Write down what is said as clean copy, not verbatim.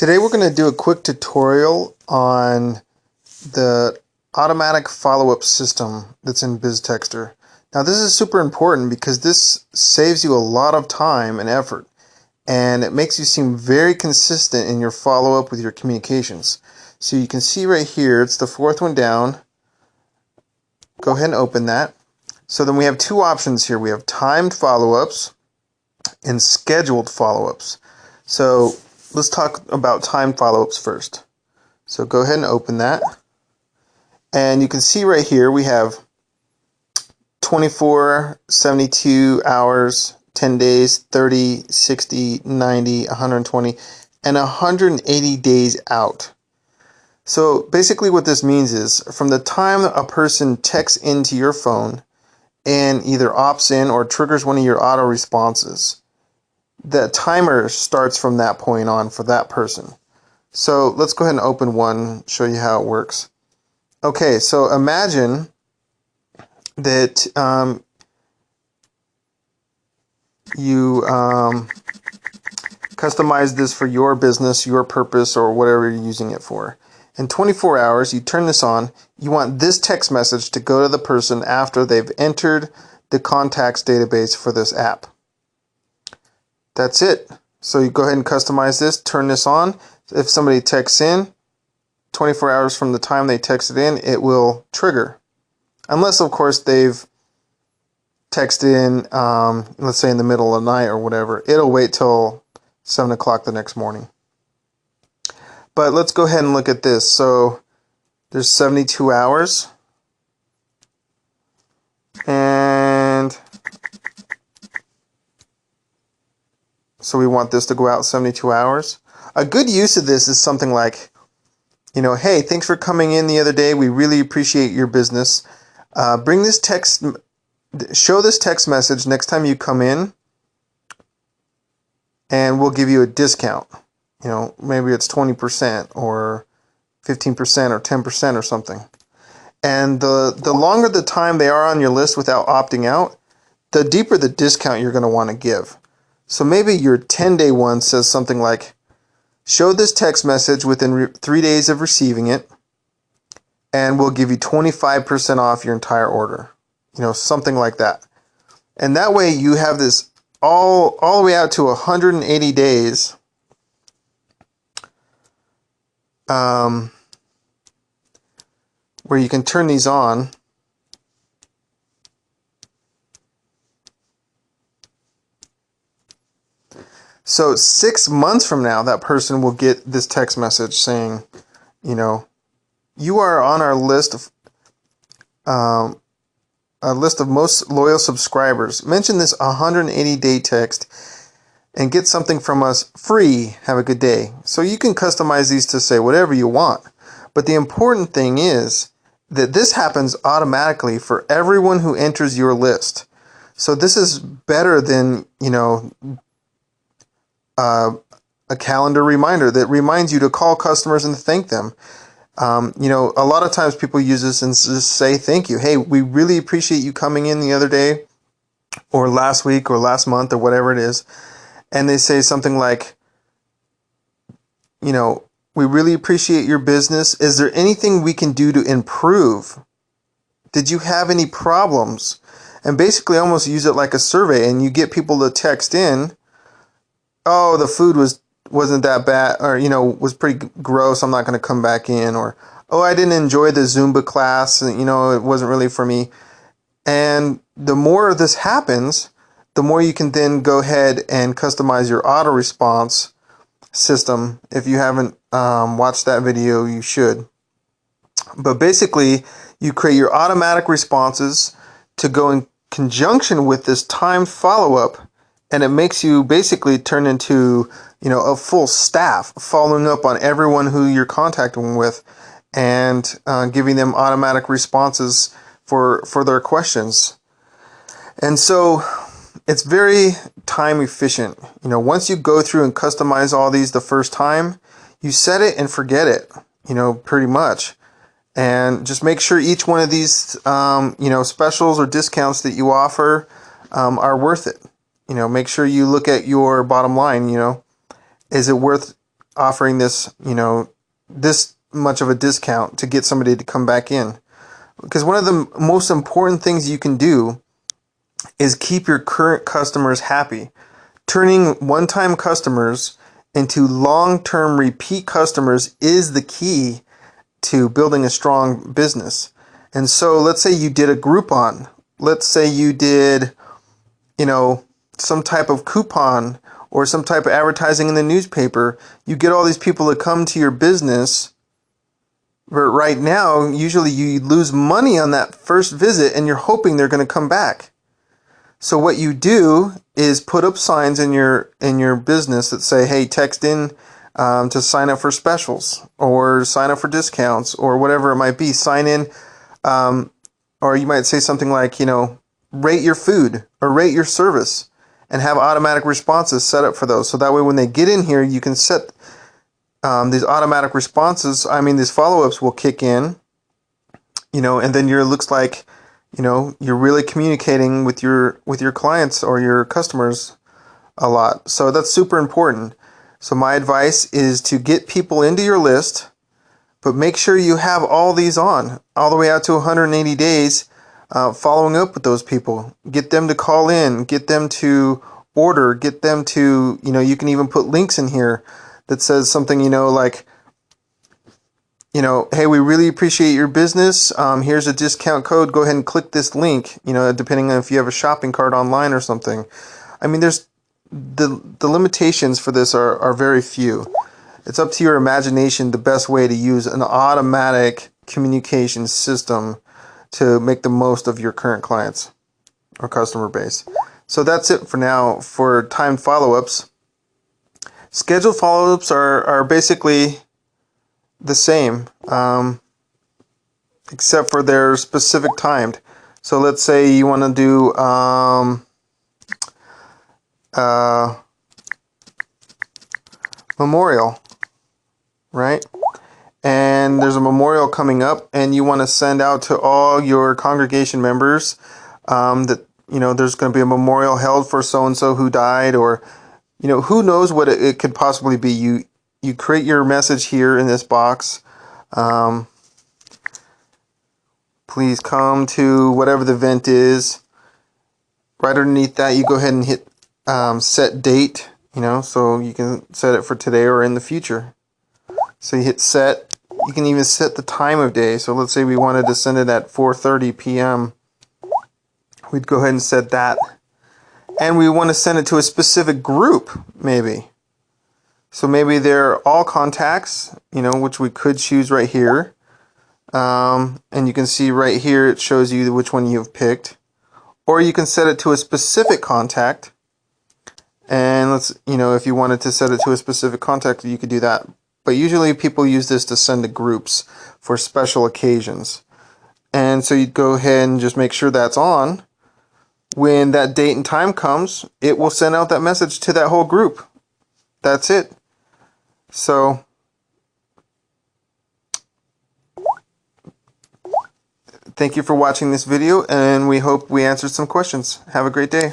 Today we're going to do a quick tutorial on the automatic follow-up system that's in BizTexter. Now this is super important because this saves you a lot of time and effort, and it makes you seem very consistent in your follow-up with your communications. So you can see right here, it's the fourth one down. Go ahead and open that. So then we have two options here. We have timed follow-ups and scheduled follow-ups. So let's talk about timed follow-ups first. So go ahead and open that. And you can see right here we have 24, 72 hours, 10 days, 30, 60, 90, 120, and 180 days out. So basically what this means is from the time a person texts into your phone and either opts in or triggers one of your auto responses, the timer starts from that point on for that person. So let's go ahead and open one, show you how it works. Okay, so imagine that you customize this for your business, your purpose, or whatever you're using it for. In 24 hours, you turn this on. You want this text message to go to the person after they've entered the contacts database for this app. That's it. So you go ahead and customize this, turn this on. If somebody texts in, 24 hours from the time they texted in, it will trigger. Unless, of course, they've texted in, let's say in the middle of the night or whatever. It'll wait till 7 o'clock the next morning. But let's go ahead and look at this. So there's 72 hours. And so we want this to go out 72 hours. A good use of this is something like, hey, thanks for coming in the other day. We really appreciate your business. Bring this text, show this text message next time you come in, and we'll give you a discount. Maybe it's 20% or 15% or 10% or something. And the longer the time they are on your list without opting out, the deeper the discount you're going to want to give. So maybe your 10-day one says something like, show this text message within 3 days of receiving it, and we'll give you 25% off your entire order. Something like that. And that way you have this all the way out to 180 days where you can turn these on. So 6 months from now, that person will get this text message saying, you are on our list of a list of most loyal subscribers. Mention this 180-day text and get something from us free. Have a good day. So you can customize these to say whatever you want. But the important thing is that this happens automatically for everyone who enters your list. So this is better than, a calendar reminder that reminds you to call customers and thank them. A lot of times people use this and just say thank you. Hey, we really appreciate you coming in the other day or last week or last month or whatever it is. And they say something like, we really appreciate your business. Is there anything we can do to improve? Did you have any problems? And basically almost use it like a survey, and you get people to text in, oh, the food wasn't that bad, or, was pretty gross, I'm not going to come back in, or, oh, I didn't enjoy the Zumba class, it wasn't really for me. And the more this happens, the more you can then go ahead and customize your auto response system. If you haven't watched that video, you should. But basically, you create your automatic responses to go in conjunction with this timed follow-up, and it makes you basically turn into, a full staff following up on everyone who you're contacting with and giving them automatic responses for their questions. And so it's very time efficient. Once you go through and customize all these the first time, you set it and forget it, pretty much. And just make sure each one of these, specials or discounts that you offer are worth it. Make sure you look at your bottom line, is it worth offering this, this much of a discount to get somebody to come back in. Because one of the most important things you can do is keep your current customers happy. Turning one-time customers into long-term repeat customers is the key to building a strong business. And so let's say you did a Groupon. Let's say you did, some type of coupon or some type of advertising in the newspaper. You get all these people to come to your business. But right now, usually you lose money on that first visit and you're hoping they're going to come back. So what you do is put up signs in your business that say, hey, text in to sign up for specials or sign up for discounts or whatever it might be. Sign in, or you might say something like, rate your food or rate your service, and have automatic responses set up for those. So that way when they get in here, you can set these automatic responses. These follow-ups will kick in, and then it looks like, you're really communicating with your clients or your customers a lot. So that's super important. So my advice is to get people into your list, but make sure you have all these on all the way out to 180 days, following up with those people. Get them to call in, get them to order, get them to, you can even put links in here that says something, like, hey, we really appreciate your business. Here's a discount code. Go ahead and click this link, depending on if you have a shopping cart online or something. There's the limitations for this are very few. It's up to your imagination the best way to use an automatic communication system to make the most of your current clients or customer base. So that's it for now for timed follow-ups. Scheduled follow-ups are basically the same, except for they're specific timed. So let's say you want to do memorial, right? And there's a memorial coming up, and you want to send out to all your congregation members that there's going to be a memorial held for so and so who died, or who knows what it could possibly be. You create your message here in this box. Please come to whatever the event is. Right underneath that, you go ahead and hit set date, so you can set it for today or in the future. So you hit set. You can even set the time of day. So let's say we wanted to send it at 4:30 p.m. We'd go ahead and set that. And we want to send it to a specific group, maybe. So maybe they're all contacts, which we could choose right here. And you can see right here, it shows you which one you've picked. Or you can set it to a specific contact. And if you wanted to set it to a specific contact, you could do that. But usually people use this to send to groups for special occasions. And so you go ahead and just make sure that's on. When that date and time comes, it will send out that message to that whole group. That's it. So thank you for watching this video, and we hope we answered some questions. Have a great day.